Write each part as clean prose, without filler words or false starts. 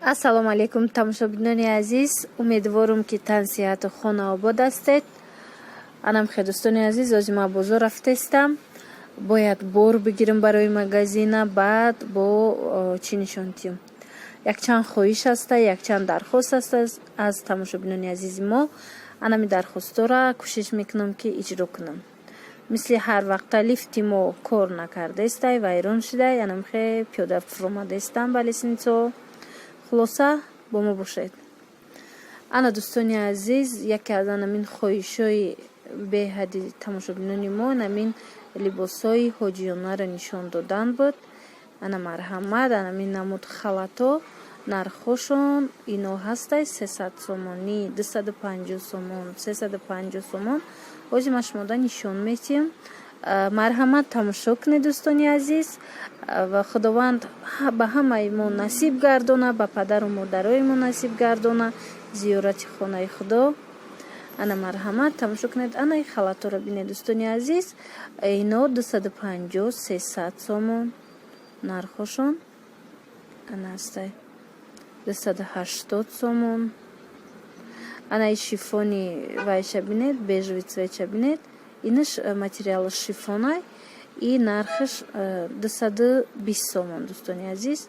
ассалому алайкум тамошобинони азиз, умедворам ки тан сиҳату хона обод ҳастед. Анам хедӯстони азиз, ози ма бозор рафтаистам, бояд бор бигирам барои магазина. Баъд бо чӣ нишонтием, якчанд хоҳиш аста, якчанд дархост аста аз тамошобинони азизи мо. Анами дархостора кӯшиш мекунам ки иҷро кунам. мисли ҳар вақта лифти мо кор накардаистай, вайрон шудай, анам хе пиёда фуромадаистам ба лесницо. хулоса бо мо бошед. ана дӯстони азиз, яке аз анамин хоҳишҳои беҳади тамошобинони мо намин либосҳои ҳоҷиёнаро нишон додан буд. ана марҳамат, анамин намуд халато, нархошон ино ҳастай 300 сомонӣ, 250 сомон, 350 сомон. ози ма шумода нишон метиҳам. марҳамат, тамошо кунед дӯстони азиз, ва худованд ба ҳамаи мо насиб гардона, ба падару модарои мо насиб гардона зиёрати хонаи худо. ана марҳамат, тамошо кунед. ана и халатора бинед дӯстони азиз, ино 250-300 сомон нархошон. ана ҳастай 280 сомон. ана и шифони вайша бинед, бежови цветша бинед. инаш материалаш шифонай и нархаш 220 сомон дӯстони азиз.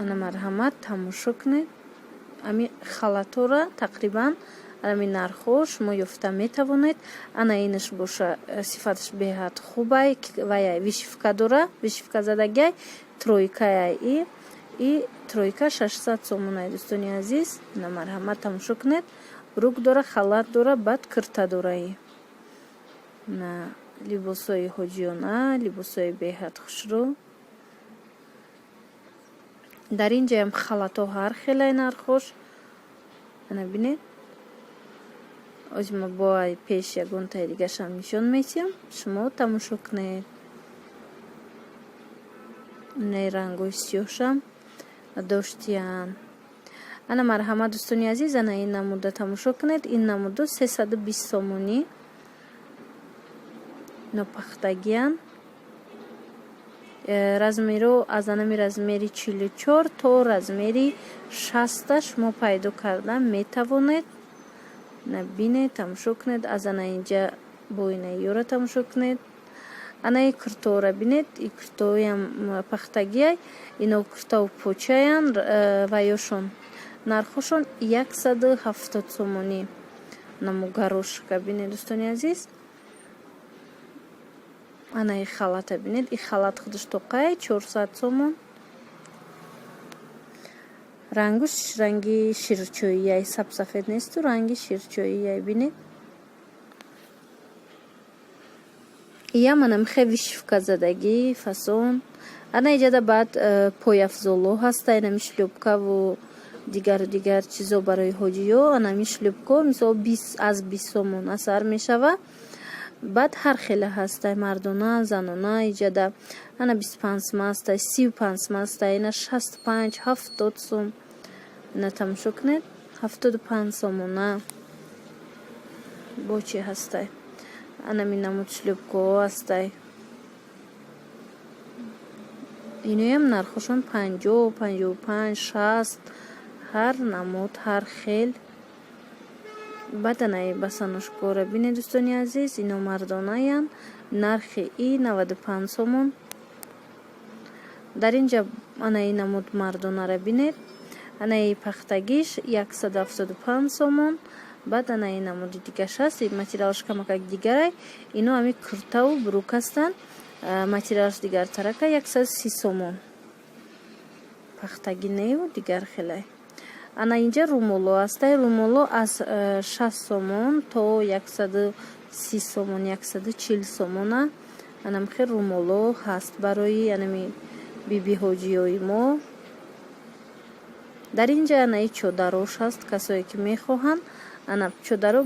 ана марҳамат, тамошо кунед. ами халатора тақрибан ами нархо шумо ёфта метавонед. ана инаш боша сифаташ беҳад хубай, вая вишивка дора, вишивка задагай тройкая и тройка 600 сомонай дӯстони азиз. ана марҳамат, тамошо кунед. рук дора, халат дора, баъд кирта дораи. на либосҳои ҳоҷиёна, либосҳои беҳад хушрӯ. дар ин ҷаям халато ҳар хелай нархош. ана бинед. озима бои пеш ягонтаи дигашам нишон метиҳам. шумо тамошо кунед. наи рангои сиёҳшам доштиян. ана марҳамат дӯстони азиз, ана ин намуда тамошо кунед. ин намуда 320 сомонӣ нопахтагиян. размеро аз анами размери 44 то размери 60 шумо пайдо карда метавонед. набинед, тамошо кунед. аз ана инҷа бо инаиёра тамошо кунед. анаи куртора бинед. и куртоям пахтагияй. ино куртау почаян ва ёшон нархошон 170 сомонӣ. намо гарошка бинед дӯстони азиз. ана и халата бинед. и халат худаш тоқай 400 сомон. рангуш ранги ширчоияй, сабсафед несту, ранги ширчоияй бинед. ия манам хе вишивка задагӣ фасон. ана иҷада баъд пояфзоло ҳаста, инами шлёпкаву дигар чизо барои ҳоҷиё. анами шлёпко мисол 20 сомон асар мешава. баъд ҳар хела ҳастай, мардона, занона. иҷада ана 25 сом ҳастай, 35 сом ҳастай, ина 65-70 сом. ина тамошо кунед. 75 сомона бо чи ҳастай. анами намуд шлёпкаҳо ҳастай. иноям нархошон 50, 55, 60. ҳар намуд, ҳар хел. баъд анаи басаношкора бинед дӯстони азиз. ино мардонаян. нархи и 95 сомон. дар инҷа анаи намуд мардонара бинед. анаи пахтагиш 175 сомон. баъд анаи намуди дигаш аст. материалаш камакак дигарай. ино ами куртаву брук ҳастанд. материалаш дигартарака 130 сомон. пахтагинею дигар хелай. ана инҷа румоло ҳастай. румоло аз 60 сомон то 130 сомон, 140 сомона. анам хел румоло ҳаст барои анами бибиҳоҷиёи мо. дар инҷа анаи чодарош ҳаст. касое ки мехоҳанд ана чодаро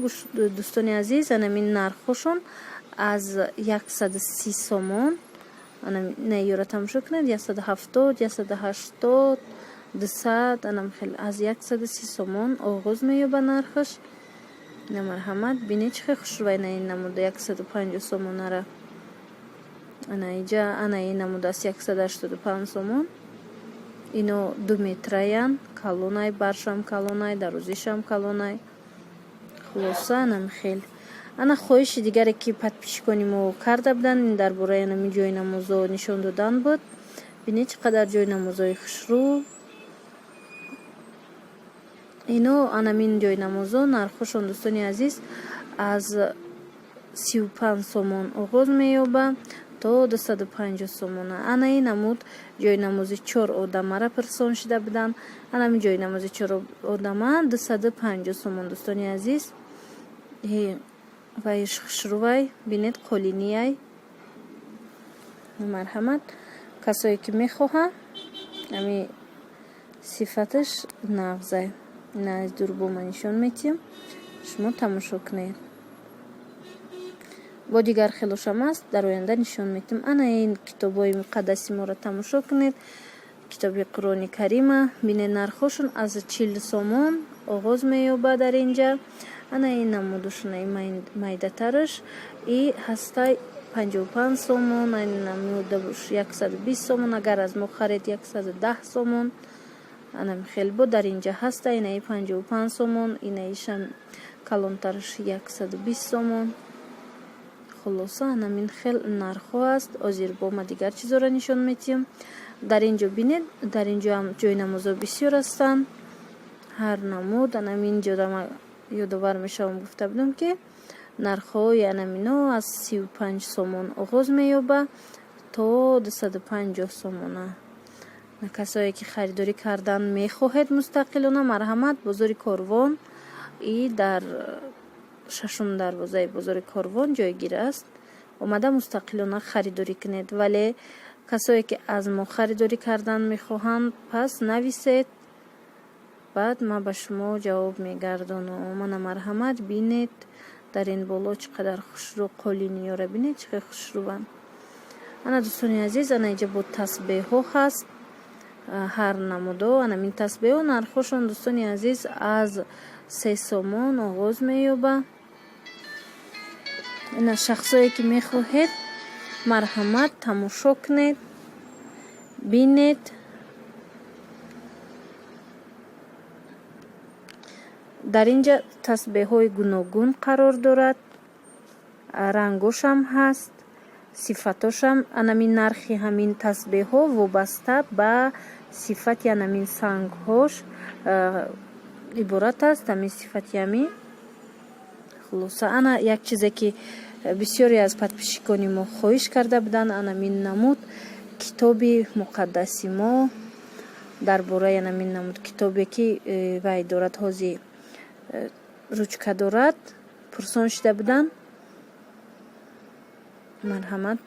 дӯстони азиз, анамин нархошон аз 130 сомон. наиёра тамошо кунед. 170, 180, 200. анам хел аз 130 сомон оғоз меёба нархаш. на марҳамат, бинед чӣ хел хушрӯбай на ин намуда 150 сомонара. ана инҷа ана ин намуд аст 185 сомон. Ино 2 метраян, калонай, баршам калонай, дарозишам калонай. хулоса анам хел ана хоҳиши дигаре ки подписчикони мо карда буданд ин дар бораи анами ҷойнамозо нишон додан буд. бинед чӣ қадар ҷойнамозои хушрӯ. ино анамин ҷойнамозо нархошон дӯстони азиз аз 35 сомон оғоз меёба то 250 сомона. ана ин намуд ҷойнамози 4 одамара пирсон шуда буданд. анами ҷойнамози 4 одама 250 сомон дӯстони азиз. вайш хушрӯвай бинед қолинияй. марҳамат касое ки мехоҳа ами сифаташ нағзай ина аз дур бо ма нишон метиҳам шумо тамошо кунед. бо дигар хелошам аст дар оянда нишон метиҳам. ана ин китобҳои муқаддаси моро тамошо кунед. китоби қуръони карима бинед нархошон аз 40 сомон оғоз меёба дар инҷа. ана ин намудошунаи майдатараш и ҳастай 55 сомон, ин намудаш 120 сомон, агар аз мо харед 110 сомон. анам хел бо дар инҷа ҳаста инаи 55 сомон, инаишам калонтараш 120 сомон. хулоса анамин хел нархҳо аст. озир бо ма дигар чизора нишон метиҳам. дар инҷо бинед, дар инҷо ҳам ҷойнамозо бисёр ҳастанд. ҳар намуд анамин ҷодама ёдовар мешавам гуфта будам ки нархҳои анамино аз 35 сомон оғоз меёба то 250 сомона. касое ки харидорӣ кардан мехоҳед мустақилона, марҳамат, бозори Корвон и дар 6 дарвозаи бозори Корвон ҷойгир аст. омада мустақилона харидорӣ кунед. вале касое ки аз мо харидорӣ кардан мехоҳанд пас нависед, баъд ма ба шумо ҷавоб мегардонам. ана марҳамат бинед дар ин боло чӣ қадар хушрӯ қолинiyora бинед чӣ қадар хушрӯванд. ана дӯстони азиз ана инҷа бо тасбеҳҳо ҳаст. ҳар намудо анамин тасбеҳҳо нархошон дӯстони азиз аз 3 сомон оғоз меёба. ина шахсое ки мехоҳед марҳамат тамошо кунед, бинед. дар инҷа тасбеҳҳои гуногун қарор дорад. рангошам ҳаст, сифатошам. анамин нархи ҳамин тасбеҳҳо вобаста ба сифати анамин сангҳош иборат аст. ҳамин сифати ҳамин. хулоса ана як чизе ки бисёре аз подписчикони мо хоҳиш карда буданд, анамин намуд китоби муқаддаси мо дар бораи анамин намуд китобе ки вай дорад ҳози ручка дорад пурсон шуда буданд. марҳамат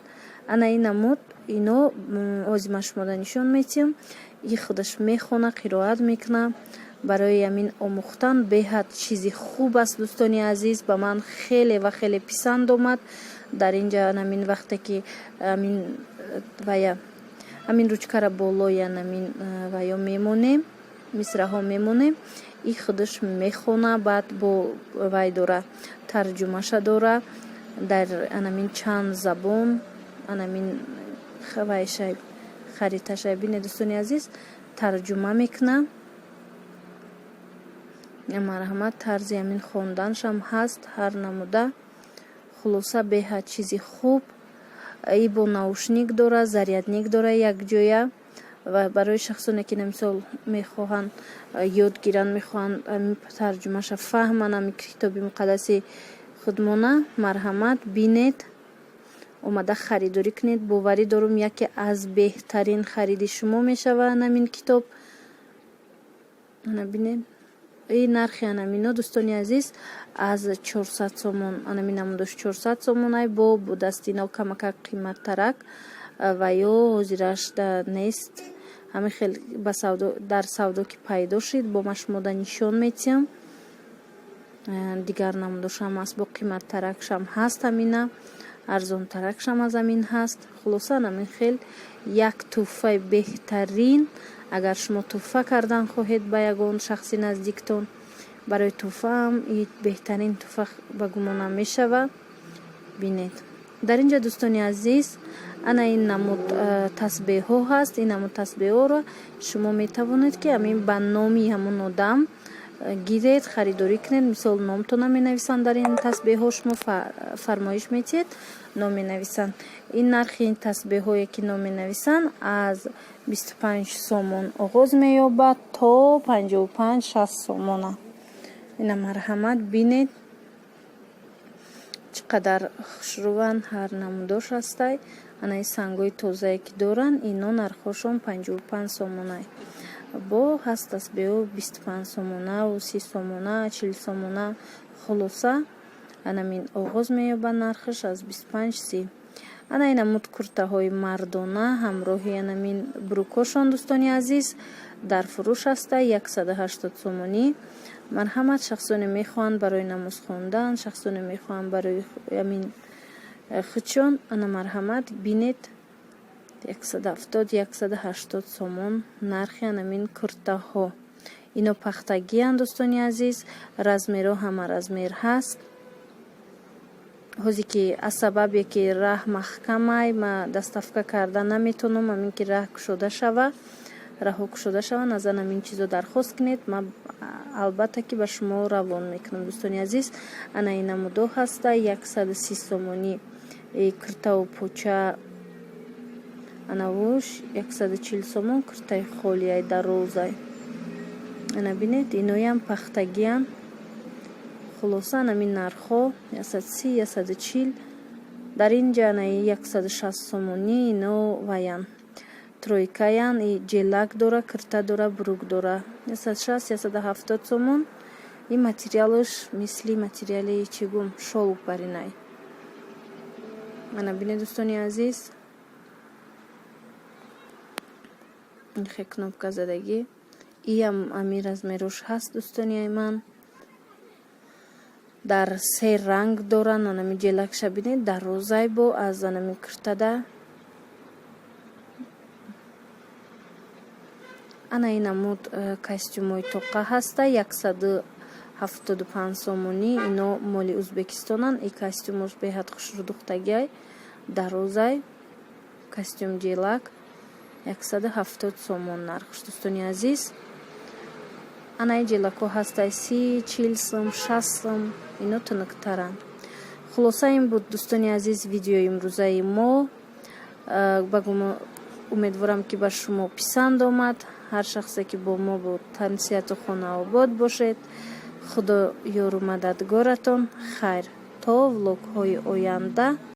ана ин намуд ино ҳози ма шумода нишон метиҳам. и худаш мехона, қироат мекуна. барои амин омӯхтан беҳад чизи хуб аст дӯстони азиз. ба ман хеле ва хеле писанд омад. дар инҷа анамин вақте ки амин вая амин ручкара болои анамин ваё мемонем, мисраҳо мемонем. и худаш мехона, баъд бо вай дора тарҷумаша дора дар анамин чанд забон. анамин вайшай хариташай бинед дӯстони азиз тарҷума мекуна. марҳамат тарзи амин хонданшам ҳаст ҳар намуда. хулоса беҳад чизи хуб. и бо наушник дора, зарядник дора якҷоя. ва барои шахсоне ки намисол мехоҳанд ёд гиранд, мехоҳанд тарҷумаша фаҳманд ами китоби муқаддаси худмона, марҳамат бинед, омада харидорӣ кунед. боварӣ дорум яке аз беҳтарин хариди шумо мешавад намин китоб. ана бинед и нархи анамино дӯстони азиз аз 400 сомон. анамин намудош 400 сомонай бо дастино камака қиматтарак ва ё ҳозираш нест. ҳамин хел ба савдо дар савдо ки пайдо шид бо ма шумода нишон метиҳам. дигар намудошам аст бо қиматтаракшам ҳаст. амина арзонтаракшам аз амин ҳаст. хулоса намин хел як тӯҳфаи беҳтарин. агар шумо тӯҳфа кардан хоҳед ба ягон шахси наздиктон, барои тӯҳфаам беҳтарин тӯҳфа ба гумонам мешавад. бинед дар инҷа дӯстони азиз ана ин намуд тасбеҳҳо ҳаст. Ин намуд тасбеҳҳоро шумо метавонед ки амин ба номи ҳамон одам гиред, харидорӣ кунед. Мисол номтона менависанд дар ин тасбеҳҳо, шумо фармоиш метиҳед, ном менависанд. Ин нархи ин тасбеҳҳое ки ном менависанд аз 25 сомон оғоз меёбад то 55-60 сомона. ина марҳамат бинед чӣ қадар хушрӯванд ҳар намудош ҳастай. анаи сангҳои тозае ки доранд, ино нархошон 55 сомонае. бо ҳаст тасбеҳҳо 25 сомонаву 30 сомона, 40 сомона. хулоса анамин оғоз меёбад нархаш аз 25-30. ана ин намуд куртаҳои мардона ҳамроҳи анамин брукошон дӯстони азиз дар фурӯш ҳаста 180 сомонӣ. марҳамат, шахсоне мехоҳанд барои намоз хондан, шахсоне мехоҳанд барои амин хучон, ана марҳамат бинед 170-180 сомон нархи анамин куртаҳо. ино пахтагиянд дӯстони азиз, размеро ҳама размер ҳаст. ҳозе ки аз сабабе ки раҳ маҳкамай, ма дастафка карда наметонам, амин ки раҳ кушода шава, раҳҳо кушода шаванд, аз анамин чизо дархост кунед. ма албатта ки ба шумо равон мекунам дӯстони азиз. ана ин намудо ҳаста 130 сомонӣ куртаву поча, анавуш 140 сомон куртаи холияй дарозай. ана бинед, иноям пахтагиян. хулоса анамин нархҳо 130-140. дар инҷа анаи 160 сомонӣ ино ваян тройкаян. и ҷелак дора, курта дора, брук дора 160-170 сомон. ин материалаш мисли материали чигум шол упаринай. ана бинед дӯстони азиз, ин хе кнопка задагӣ иам амин размерош ҳаст дӯстони ман. дар се ранг доранд. анами ҷелакша бинед дар розай бо аз анами куртада. ана ин намуд костюмои тоқа ҳаста 175 сомонӣ. ино моли ӯзбекистонанд. и костюмош беҳад хушрӯ духтагиай дарозай. костюм ҷелак 170 сомон нархш дӯстони азиз. анаи ҷелакҳо ҳастай 30-40 сом, 60 сом. ино тунуктаранд. хулоса ин буд дӯстони азиз видеои имрӯзаи мо. умедворам ки ба шумо писанд омад. ҳар шахсе ки бо мо буд тансияту хонаобод бошед. худо ёру мададгоратон. хайр то влогҳои оянда.